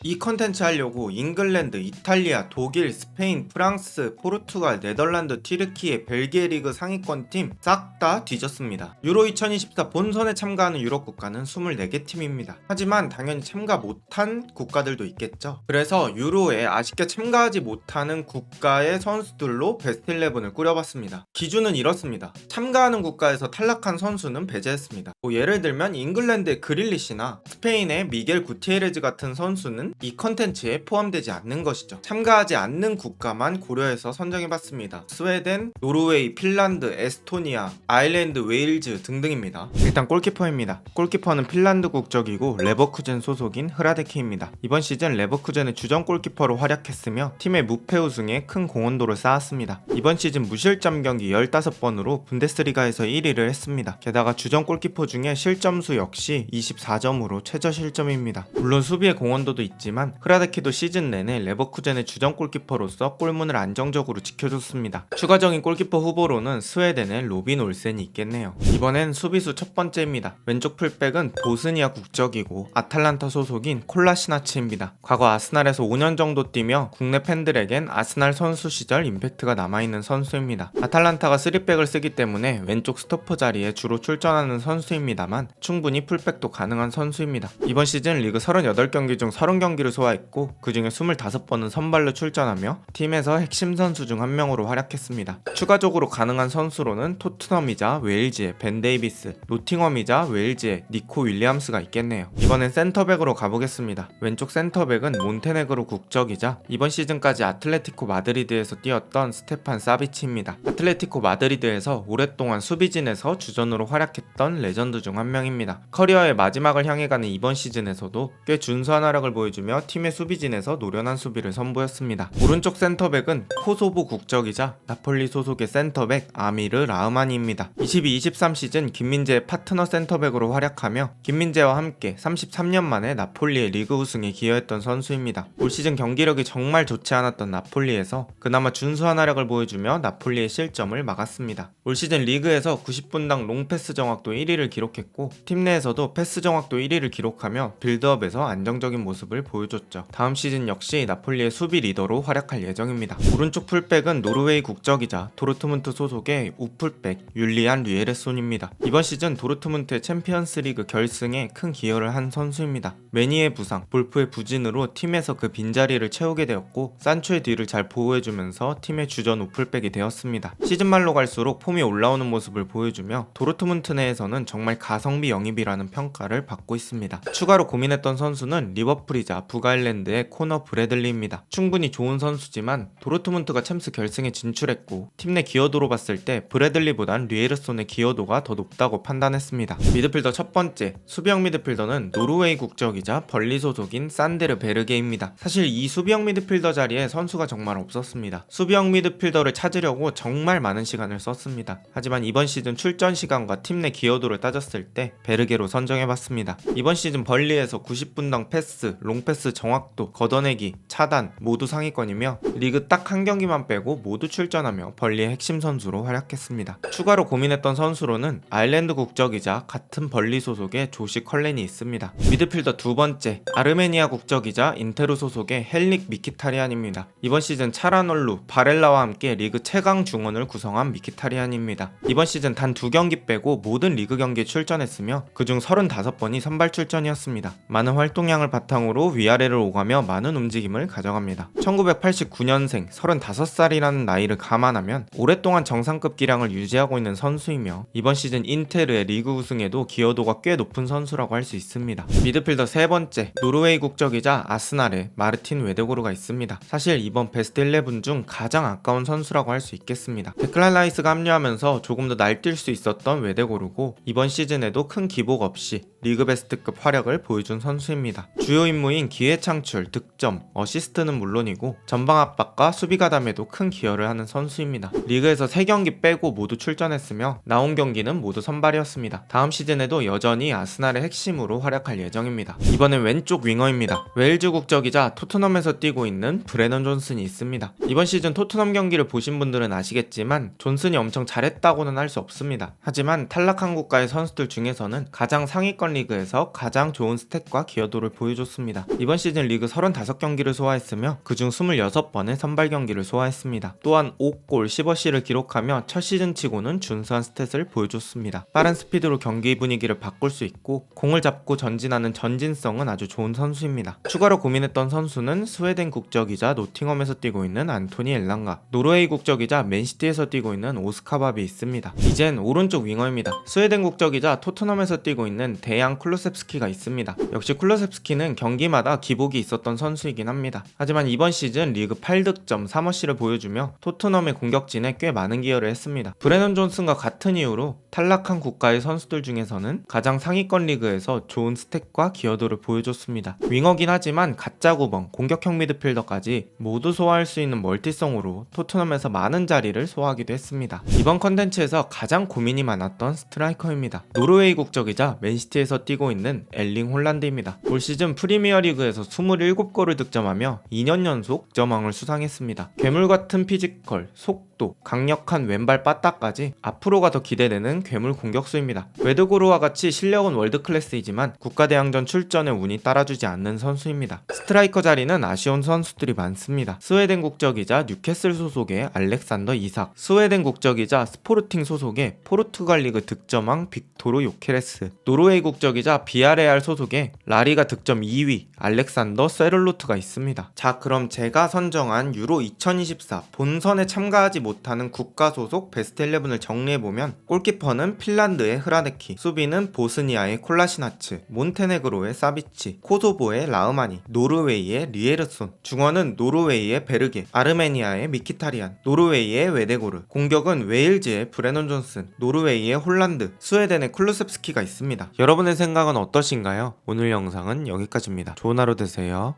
이 컨텐츠 하려고 잉글랜드, 이탈리아, 독일, 스페인, 프랑스, 포르투갈, 네덜란드, 튀르키예, 벨기에 리그 상위권 팀 싹 다 뒤졌습니다. 유로 2024 본선에 참가하는 유럽 국가는 24개 팀입니다. 하지만 당연히 참가 못한 국가들도 있겠죠. 그래서 유로에 아쉽게 참가하지 못하는 국가의 선수들로 베스트 11을 꾸려봤습니다. 기준은 이렇습니다. 참가하는 국가에서 탈락한 선수는 배제했습니다. 예를 들면 잉글랜드의 그릴리시나 스페인의 미겔 구티에레즈 같은 선수는 이 컨텐츠에 포함되지 않는 것이죠. 참가하지 않는 국가만 고려해서 선정해봤습니다. 스웨덴, 노르웨이, 핀란드, 에스토니아, 아일랜드, 웨일즈 등등입니다. 일단 골키퍼입니다. 골키퍼는 핀란드 국적이고 레버쿠젠 소속인 흐라데키입니다. 이번 시즌 레버쿠젠의 주전 골키퍼로 활약했으며 팀의 무패 우승에 큰 공헌도를 쌓았습니다. 이번 시즌 무실점 경기 15번으로 분데스리가에서 1위를 했습니다. 게다가 주전 골키퍼 중에 실점수 역시 24점으로 최저 실점입니다. 물론 수비의 공헌도도 있지만 흐라데키도 시즌 내내 레버쿠젠의 주전 골키퍼로서 골문을 안정적으로 지켜줬습니다. 추가적인 골키퍼 후보로는 스웨덴의 로빈 올센이 있겠네요. 이번엔 수비수 첫 번째입니다. 왼쪽 풀백은 보스니아 국적이고 아탈란타 소속인 콜라시나치입니다. 과거 아스날에서 5년 정도 뛰며 국내 팬들에겐 아스날 선수 시절 임팩트가 남아있는 선수입니다. 아탈란타가 3백을 쓰기 때문에 왼쪽 스토퍼 자리에 주로 출전하는 선수입니다만 충분히 풀백도 가능한 선수입니다. 이번 시즌 리그 38경기 중 30경기를 소화했고 그 중에 25번은 선발로 출전하며 팀에서 핵심 선수 중 한 명으로 활약했습니다. 추가적으로 가능한 선수로는 토트넘이자 웨일즈의 벤 데이비스, 노팅엄이자 웨일즈의 니코 윌리엄스가 있겠네요. 이번엔 센터백으로 가보겠습니다. 왼쪽 센터백은 몬테네그로 국적이자 이번 시즌까지 아틀레티코 마드리드에서 뛰었던 스테판 사비치입니다. 아틀레티코 마드리드에서 오랫동안 수비진에서 주전으로 활약했던 레전드 중 한 명입니다. 커리어의 마지막을 향해 가는 이번 시즌에서도 꽤 준수한 활약을 보여주며 팀의 수비진에서 노련한 수비를 선보였습니다. 오른쪽 센터백은 코소보 국적이자 나폴리 소속의 센터백 아미르 라흐마니입니다. 22-23 시즌 김민재의 파트너 센터백으로 활약하며 김민재와 함께 33년 만에 나폴리의 리그 우승에 기여했던 선수입니다. 올 시즌 경기력이 정말 좋지 않았던 나폴리에서 그나마 준수한 활약을 보여주며 나폴리의 실점을 막았습니다. 올 시즌 리그에서 90분당 롱패스 정확도 1위를 기록했고 팀 내에서도 패스 정확도 1위를 기록하며 빌드업에서 안정적인 모습을 보여줬죠. 다음 시즌 역시 나폴리의 수비 리더로 활약할 예정입니다. 오른쪽 풀백은 노르웨이 국적이자 도르트문트 소속의 우풀백 율리안 류에르손입니다. 이번 시즌 도르트문트의 챔피언스 리그 결승에 큰 기여를 한 선수입니다. 매니의 부상, 볼프의 부진으로 팀에서 그 빈자리를 채우게 되었고 산초의 뒤를 잘 보호해주면서 팀의 주전 우풀백이 되었습니다. 시즌 말로 갈수록 폼이 올라오는 모습을 보여주며 도르트문트 내에서는 정말 가성비 영입이라는 평가를 받고 있습니다. 추가로 고민했던 선수는 리버풀이자 북아일랜드의 코너 브래들리입니다. 충분히 좋은 선수지만 도르트문트가 챔스 결승에 진출했고 팀 내 기여도로 봤을 때 브래들리보단 류에르손의 기여도가 더 높다고 판단했습니다. 미드필더 첫 번째, 수비형 미드필더는 노르웨이 국적이자 벌리 소속인 산데르 베르게입니다. 사실 이 수비형 미드필더 자리에 선수가 정말 없었습니다. 수비형 미드필더를 찾으려고 정말 많은 시간을 썼습니다. 하지만 이번 시즌 출전 시간과 팀 내 기여도를 따졌을 때 베르게로 선정해봤습니다. 이번 시즌 벌리에서 90분당 패스, 롱패스 정확도, 걷어내기, 차단 모두 상위권이며 리그 딱 한 경기만 빼고 모두 출전하며 벌리의 핵심 선수로 활약했습니다. 추가로 고민했던 선수로는 아일랜드 국적이자 같은 벌리 소속의 조시 컬렌이 있습니다. 미드필더 두 번째, 아르메니아 국적이자 인테르 소속의 헬릭 미키타리안입니다. 이번 시즌 차라놀루, 바렐라와 함께 리그 최강 중원을 구성한 미키타리안입니다. 이번 시즌 단 2경기 빼고 모든 리그 경기에 출전했으며 그중 35번이 선발 출전이었습니다. 많은 활동량을 바탕으로 위아래를 오가며 많은 움직임을 가져갑니다. 1989년생 35살이라는 나이를 감안하면 오랫동안 정상급 기량을 유지하고 있는 선수이며 이번 시즌 인테르의 리그 우승에도 기여도가 꽤 높은 선수라고 할 수 있습니다. 미드필더 세 번째, 노르웨이 국적이자 아스날의 마르틴 웨데고르가 있습니다. 사실 이번 베스트 11 중 가장 아까운 선수라고 할 수 있겠습니다. 데클란 라이스가 합류하면서 조금 더 날뛸 수 있었던 웨데고르고 이번 시즌에도 큰 기복 없이 리그 베스트급 활약을 보여준 선수입니다. 주요 임무인 기회 창출, 득점, 어시스트는 물론이고 전방 압박과 수비 가담에도 큰 기여를 하는 선수입니다. 리그에서 3경기 빼고 모두 출전했으며 나온 경기는 모두 선발이었습니다. 다음 시즌에도 여전히 아스날의 핵심으로 활약할 예정입니다. 이번엔 왼쪽 윙어입니다. 웨일즈 국적이자 토트넘에서 뛰고 있는 브레넌 존슨이 있습니다. 이번 시즌 토트넘 경기를 보신 분들은 아시겠지만 존슨이 엄청 잘했다고는 할 수 없습니다. 하지만 탈락한 국가의 선수들 중에서는 가장 상위권 리그에서 가장 좋은 스탯과 기여도를 보여줬습니다. 이번 시즌 리그 35경기를 소화했으며 그중 26번의 선발 경기를 소화했습니다. 또한 5골 10어시를 기록하며 첫 시즌치고는 준수한 스탯을 보여줬습니다. 빠른 스피드로 경기 분위기를 바꿀 수 있고 공을 잡고 전진하는 전진성은 아주 좋은 선수입니다. 추가로 고민했던 선수는 스웨덴 국적이자 노팅엄에서 뛰고 있는 안토니 엘랑가, 노르웨이 국적이자 맨시티에서 뛰고 있는 오스카밥이 있습니다. 이젠 오른쪽 윙어입니다. 스웨덴 국적이자 토트넘에서 뛰고 있는 데양 쿨루셉스키가 있습니다. 역시 쿨루셉스키는 경기마다 기복이 있었던 선수이긴 합니다. 하지만 이번 시즌 리그 8득점 3어시를 보여주며 토트넘의 공격진에 꽤 많은 기여를 했습니다. 브레넌 존슨과 같은 이유로 탈락한 국가의 선수들 중에서는 가장 상위권 리그에서 좋은 스탯과 기여도를 보여줬습니다. 윙어긴 하지만 가짜 구번, 공격형 미드필더까지 모두 소화할 수 있는 멀티성으로 토트넘에서 많은 자리를 소화하기도 했습니다. 이번 컨텐츠에서 가장 고민이 많았던 스트라이커입니다. 노르웨이 국적이자 맨시티에서 뛰고 있는 엘링 홀란드입니다. 올 시즌 프리미어리그에서 27골을 득점하며 2년 연속 득점왕을 수상했습니다. 괴물같은 피지컬, 속도, 강력한 왼발 빠따까지 앞으로가 더 기대되는 괴물 공격수입니다. 웨드고르와 같이 실력은 월드클래스이지만 국가대항전 출전에 운이 따라주지 않는 선수입니다. 스트라이커 자리는 아쉬운 선수들이 많습니다. 스웨덴 국적이자 뉴캐슬 소속의 알렉산더 이삭, 스웨덴 국적이자 스포르팅 소속의 포르투갈 리그 득점왕 빅토르 요케레스, 노르웨이 국적이자 비아레알 소속의 라리가 득점 2위 알렉산더 세를로트가 있습니다. 자, 그럼 제가 선정한 유로 2024 본선에 참가하지 못하는 국가 소속 베스트 11을 정리해보면 골키퍼는 핀란드의 흐라네키, 수비는 보스니아의 콜라시나츠, 몬테네그로의 사비치, 코소보의 라흐마니, 노르웨이의 리에르손, 중원은 노르웨이의 베르게, 아르메니아의 미키타리안, 노르웨이의 웨데고르, 공격은 웨일즈의 브레넌 존슨, 노르웨이의 홀란드, 스웨덴의 쿨루셉스키가 있습니다. 여러분의 생각은 어떠신가요? 오늘 영상은 여기까지입니다. 좋은 하루 되세요.